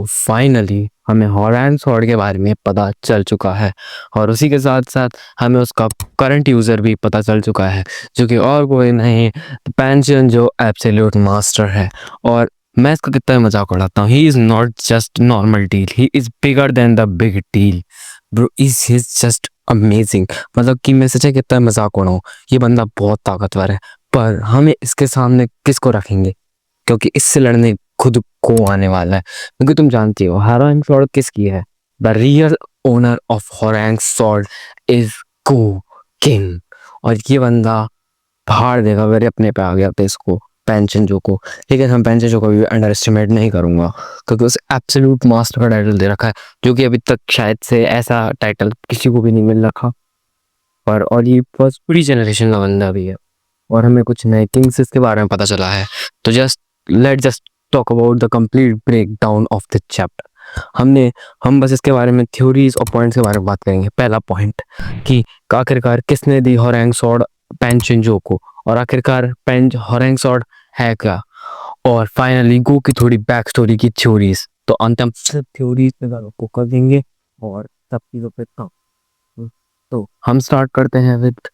तो फाइनली हमें हॉरैंग स्वॉर्ड के बारे में पता चल चुका है और उसी के साथ साथ हमें उसका करंट यूज़र भी पता चल चुका है, जो कि और कोई नहीं पैंचन, जो एब्सोल्यूट मास्टर है। और मैं इसका कितना मजाक उड़ाता हूँ, he is not just normal deal, he is bigger than the big deal bro, is just amazing. मतलब कि मैं सच्चे कितना मजाक उड़ाऊँ, ये बंदा बहुत ताकतवर है, पर हमें इसके सामने किसको रखेंगे, क्योंकि इससे लड़ने खुद को आने वाला है। क्योंकि तुम जानती हो हॉरैंग स्वॉर्ड किसकी है, the real owner of Horang sword is Go king. और ये बंदा फाड़ देगा अगर ये अपने पे आ गया तो इसको, पेंचनजो को। लेकिन हम पेंचनजो को भी अंडर एस्टिमेट नहीं करूंगा, क्योंकि उसे एब्सोल्यूट मास्टर का टाइटल दे रखा है, जो कि अभी तक शायद से ऐसा टाइटल किसी को भी नहीं मिल रखा। और ये फर्स्ट पूरी जनरेशन का बंदा भी है। और हमें कुछ नए किंग्स के बारे में पता चला है, तो just talk about the complete break down of the chapter. हम बस इसके बारे में थ्योरीज और पॉइंट्स के बारे में बात करेंगे। पहला पॉइंट कि आखिरकार किसने दी हॉरैंग स्वॉर्ड पेंचनजो को, और आखिरकार हॉरैंग स्वॉर्ड है क्या, और फाइनली गो की थोड़ी बैक स्टोरी की थ्योरीज। तो अंत हम सिर्फ थ्योरीज पे को कर देंगे और सब चीज़ों पे काम। तो हम स्टार्ट करते हैं विद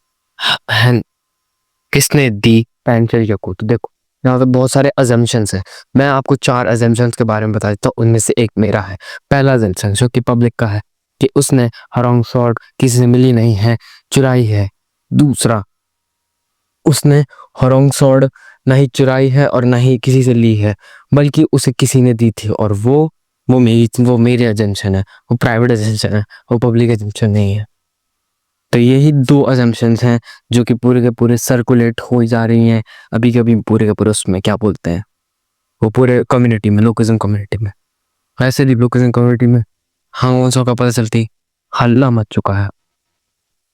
किसने दी पेंचनजो को। तो देखो, यहाँ पे बहुत सारे अजम्पशंस हैं। मैं आपको 4 अजम्पशंस के बारे में बता देता हूँ, उनमें से एक मेरा है। पहला अजम्पशन जो कि पब्लिक का है कि उसने हॉरैंग स्वॉर्ड किसी से मिली नहीं है, चुराई है। दूसरा, उसने हॉरैंग स्वॉर्ड ना ही चुराई है और ना ही किसी से ली है, बल्कि उसे किसी ने दी थी। और वो मेरी अजम्पशन है, वो प्राइवेट अजम्पशन है, वो पब्लिक अजम्पशन नहीं है। तो यही 2 अजम्पशंस हैं जो कि पूरे के पूरे सर्कुलेट हो जा रही हैं अभी के अभी, पूरे के पूरे उसमें क्या बोलते हैं, वो पूरे कम्युनिटी में, लोकिज्म कम्युनिटी में। वैसे भी लोकिज्म कम्युनिटी में हाउंसो का पता चलती हल्ला मच चुका है।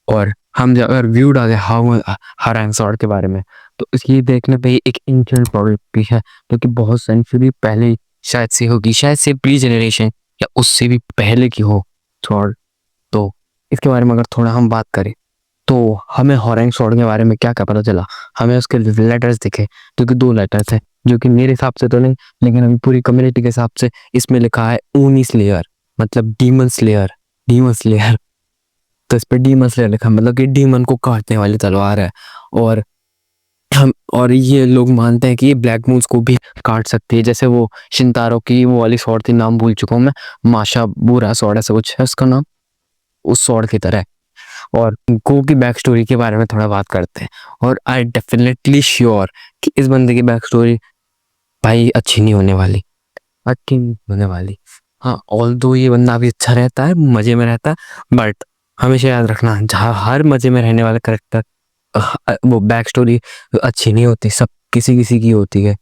और हम अगर व्यू डालें हॉरैंग स्वॉर्ड के बारे में, तो इसकी देखने पे ही एक एंशिएंट प्रॉपर्टी है, जो कि बहुत सेंचुरी पहले शायद से होगी, शायद से प्री जनरेशन या उससे भी पहले की हो स्वॉर्ड। तो इसके बारे में अगर थोड़ा हम बात करें, तो हमें हॉरैंग स्वॉर्ड के बारे में क्या क्या पता चला। हमें उसके लेटर्स दिखे, जो कि 2 लेटर्स हैं, जो कि मेरे हिसाब से तो नहीं, लेकिन अभी पूरी कम्युनिटी के हिसाब से इसमें लिखा है ऊनी स्लेयर, मतलब डीमन स्लेयर, डीमन स्लेयर। तो इस पे डीमन स्लेयर लिखा, मतलब कि डीमन को काटने वाली तलवार है। और और ये लोग मानते हैं कि ये ब्लैक मून्स को भी काट सकती है, जैसे वो शिनतारो की वो वाली स्वॉर्ड थी, नाम भूल चुका हूँ मैं, माशा बुरा स्वॉर्ड ऐसा कुछ है उसका नाम, उस स्वॉर्ड की तरह। और गो की बैक स्टोरी के बारे में थोड़ा बात करते हैं। और आई डेफिनेटली श्योर कि इस बंदे की बैक स्टोरी भाई अच्छी नहीं होने वाली, अच्छी नहीं होने वाली। हाँ, ऑल्दो ये बंदा भी अच्छा रहता है, मजे में रहता है, बट हमेशा याद रखना, जहाँ हर मजे में रहने वाला करेक्टर वो बैक स्टोरी अच्छी नहीं होती, सब किसी किसी की होती है।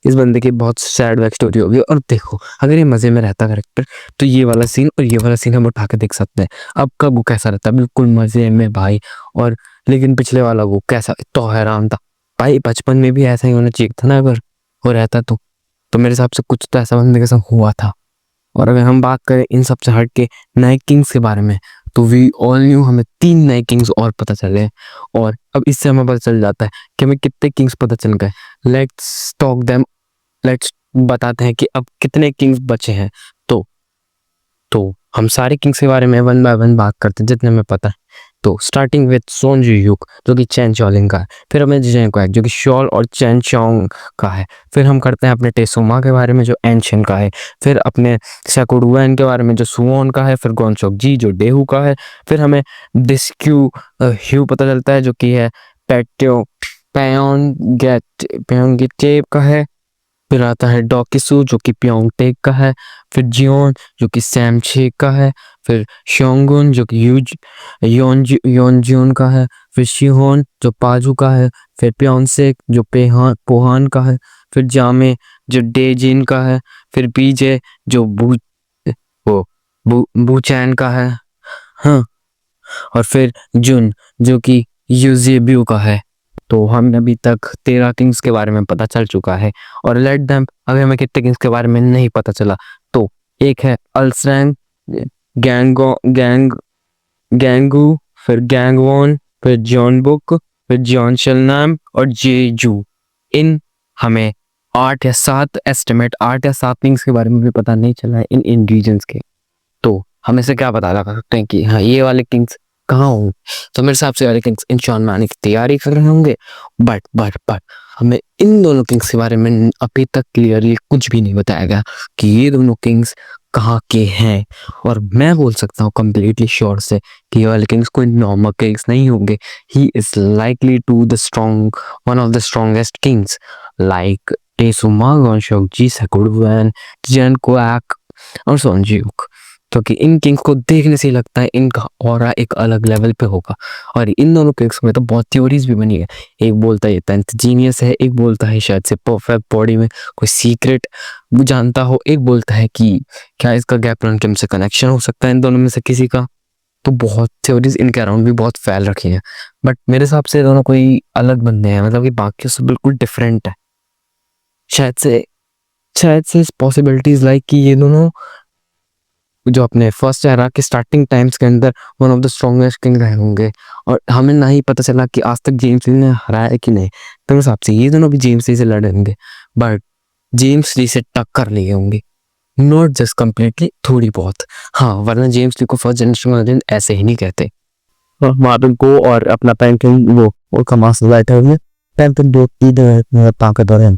इस बंदे की बहुत सैड बैक स्टोरी होगी। और देखो, अगर ये मजे में रहता करेक्टर, तो ये वाला सीन और ये वाला सीन हम उठा के देख सकते हैं। अब का वो कैसा रहता है, बिल्कुल मजे में भाई। और लेकिन पिछले वाला वो कैसा, तो हैरान था भाई, बचपन में भी ऐसा ही होना चाहिए था ना, अगर वो रहता तो मेरे हिसाब से कुछ तो ऐसा बंदे के साथ हुआ था। और अगर हम बात करें इन सब से हट के नए किंग्स के बारे में, तो वी ऑल न्यू हमें 3 नए किंग्स और पता चले हैं। और अब इससे हमें पता चल जाता है कि हमें कितने किंग्स पता चल गए। लेट्स टॉक देम, लेट्स बताते हैं कि अब कितने किंग्स बचे हैं। तो हम सारे किंग्स के बारे में वन बाय वन बात करते हैं जितने में पता है। तो स्टार्टिंग विद सोनजू युक, जो कि चैन चोलिंग का है। फिर हमें जिजेंग क्वैक, जो कि शॉल और चैन चोंग का है। फिर हम करते हैं अपने टेसोमा के बारे में, जो एंशियन का है। फिर अपने सैकुडुएन के बारे में, जो सुओन का है। फिर गोनचोक जी, जो डेहू का है। फिर हमें डिस्क्यू ह्यू पता चलता है, जो कि है पेट्यो पेयोंगेटेप का है। फिर आता है डॉकिसू, जो कि प्योंगटेक का है। फिर जियोन, जो कि सैमछे का है। फिर शोंगुन, जो कि योनजियोन का है। फिर शिहोन, जो पाजू का है। फिर प्योनसेक, जो पोहान का है। फिर जामे, जो डेजिन का है। फिर बीजे, जो वो बुचैन का है। हाँ, और फिर जुन, जो कि यूजेब्यू का है। तो हमें अभी तक 13 किंग्स के बारे में पता चल चुका है। और लेट देम, अगर हमें कितने किंग्स के बारे में नहीं पता चला, तो एक है अल्सरैंग, गैंगू, फिर गैंगवॉन, फिर जॉनबुक, फिर जॉन शलनाम और जेजू। इन हमें 8 या 7 एस्टिमेट 8 या 7 किंग्स के बारे में भी पता नहीं चला है इन रीजन्स के। तो हम इसे क्या पता लगा सकते हैं कि हाँ ये वाले किंग्स कहाँ होंगे। तो मेरे हिसाब से वाले किंग्स इंशान में आने की तैयारी कर रहे होंगे। बट हमें इन दोनों किंग्स के बारे में अभी तक क्लियरली कुछ भी नहीं बताया गया कि ये दोनों किंग्स कहाँ के हैं। और मैं बोल सकता हूँ कंप्लीटली श्योर से कि ये वाले किंग्स कोई नॉर्मल किंग्स नहीं होंगे। He is likely to the strong one of the strongest kings like टेसुमा गॉनशोकजी सेकुडवैन जैन कोएक और सोनजियुक। क्योंकि इन किंग्स को देखने से ही लगता है इनका ऑरा एक अलग लेवल पे होगा। और इन दोनों किंग्स में तो बहुत थ्योरीज भी बनी है। एक बोलता है ये 10th जीनियस है, एक बोलता है शायद से परफेक्ट बॉडी में कोई सीक्रेट जानता हो, एक बोलता है कि क्या इसका गैप रन से कनेक्शन हो सकता है इन दोनों में से किसी का। तो बहुत थ्योरीज इनके अराउंड भी बहुत फैल रखी हैं। बट मेरे हिसाब से दोनों कोई अलग बंदे हैं, मतलब कि बाकियों से बिल्कुल डिफरेंट है। शायद से पॉसिबिलिटीज लाइक कि ये दोनों जो अपने फर्स्ट एरा के स्टार्टिंग टाइम्स के अंदर one of the strongest king रहे होंगे। और हमें ना ही पता चला कि आज तक जेम्स ली ने हराया है कि नहीं। तो मेरे हिसाब से ये दोनों भी जेम्स ली से लड़े होंगे, बट जेम्स ली से टक्कर लिए होंगे, नॉट जस्ट कम्प्लीटली, थोड़ी बहुत। हाँ, वरना जेम्स ली को फर्स्ट जनरेशन लेजेंड ऐसे ही नहीं कहते। मार्टिन को और अपना पैंकिंग वो उसका मास्टर बैठे हुए पैंकिंग दो तीन ताकतवर हैं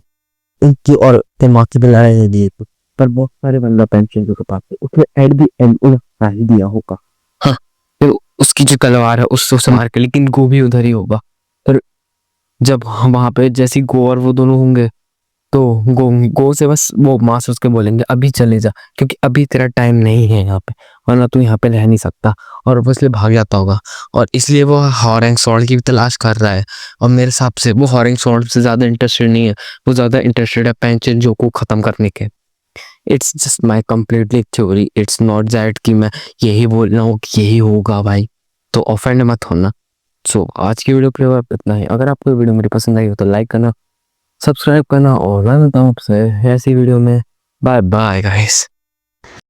उनकी और दिमाग की लड़ाई दिए पर बहुत सारे बंदा पेंशन के पास है उसने एट दी एंड उन्हें ही दिया होगा। हाँ, फिर उसकी जो तलवार है उससे उसे मार के, लेकिन गो भी उधर ही होगा। पर जब हम वहां पे जैसी गो और वो दोनों होंगे तो गो से बस वो मास्टर्स के बोलेंगे अभी चले जा, क्योंकि अभी तेरा टाइम नहीं है यहाँ पे, वरना तू यहाँ पे रह नहीं सकता। और वो इसलिए भाग जाता होगा, और इसलिए वो हॉरिंग स्वॉर्ड की भी तलाश कर रहा है। और मेरे हिसाब से वो हॉरिंग स्वॉर्ड से ज्यादा इंटरेस्टेड नहीं है, वो ज्यादा इंटरेस्टेड है पेंचन जो को खत्म करने के। It's just my completely theory, it's not that कि मैं यही बोल रहा हूँ कि यही होगा भाई, तो ऑफेंड मत होना। सो आज की वीडियो पे इतना ही। अगर आपको वीडियो मेरी पसंद आई हो तो लाइक करना, सब्सक्राइब करना, और मैं मिलता हूँ आपसे ऐसी वीडियो में। Bye bye guys.